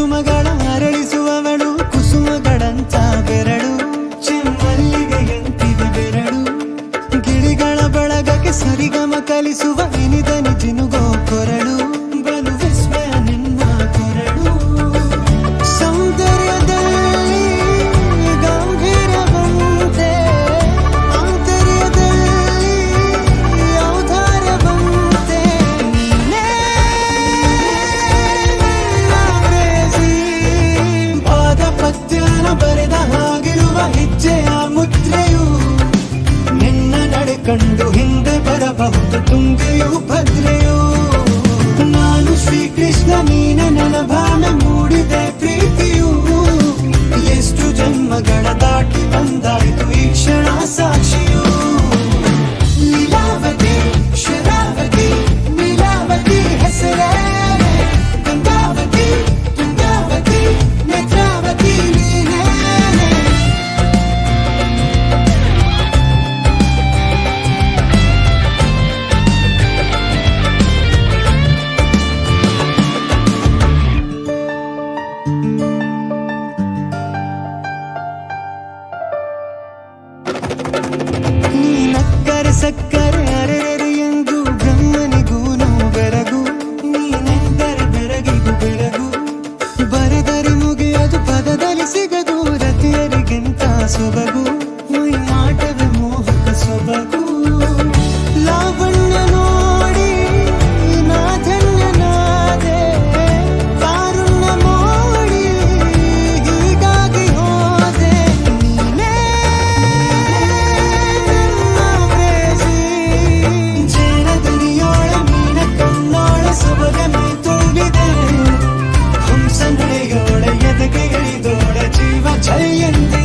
ಕುಸುಮಗಳ ಅರಳಿಸುವವಳು ಕುಸುಮಗಳಂತ ಬೆರಳು ಚೆಮ್ಮಲ್ಲಿಗೆಯಂತಿದೆ ಬೆರಳು ಗಿಳಿಗಳ ಬಳಗಕ್ಕೆ ಸರಿಗಮ ಕಲಿಸುವ ಇನಿದನಿ ಜಿನುಗೋ ಕೊರಳು ಬಲು ವಿಸ್ಮಯ ನಿನ್ನ ಕೊರಳು ಸೌಂದರ್ಯದಲ್ಲಿ ಗಂಭೀರವಂತೆ ಆಂತರ್ಯದಲ್ಲಿ ಔದಾರ್ಯವಂತೆ ನೀನೇ ಪಾದ ಪದ್ಯನ ಬರೆದ ಹಾಗಿರುವ ಹೆಜ್ಜೆಯ ಮುದ್ರೆಯು ನಿನ್ನ ನಡೆ ಕಂಡು ಹಿಂದೆ ಬರಬಹುದು ತುಂಗೆಯು ಭದ್ರೆಯು ನಾನು ಶ್ರೀಕೃಷ್ಣ ನೀನೆ ನನ್ನ ಭಾನ ಮೂಡಿದೆ ಪ್ರೀತಿಯು ಎಷ್ಟು ಜನ್ಮಗಳ ದಾಟಿ ಬಂದಾಯಿತು ಈ ಕ್ಷಣ ಸಾಕ್ಷಿಯು ಲೀಲಾವತಿ ಶರಾವತಿ ನೀಲಾವತಿ ಹೆಸರೇ ಗಂಗಾವತಿ ತುಂಗಾವತಿ ನೇತ್ರಾವತಿ ನೀನೇ ನೀನಕ್ಕರೆ ಸಕ್ಕರೆ ಅರೆರೆ ಎಂದು ಬ್ರಹ್ಮನಿಗೂನು ಬೆರಗು ನೀನೆಂದರೆ ಬೆರಗಿಗೂ ಬೆರಗು ಬರೆದರೆ ಮುಗಿಯದು ಪದದಲ್ಲಿ ಸಿಗದು ರತಿಯರಿಗಿಂತ ಸೊಬಗು ಮೈ ಆಟವೇ ಮೋಹಕ ಸೊಬಗು ಲಾವಣ್ಯ ನೋಡಿ ನಾ ಧನ್ಯನಾದೆ ಕಾರುಣ್ಯ ಮೋಡಿ ಹೀಗಾಗಿ ಹೋದೆ ನೀನೇ ಜೇನ ದುನಿಯೋಳ ಮೀನ ಕಣ್ಣೋಳ ಸೊಬಗ ಮೈ ತುಂಬಿದೆ ಹಂಸ ನಡೆಯೋಳ ಎದೆಗೆ ಇಳಿದೋಳ ಜೀವ ಜೈ ಎಂದೆ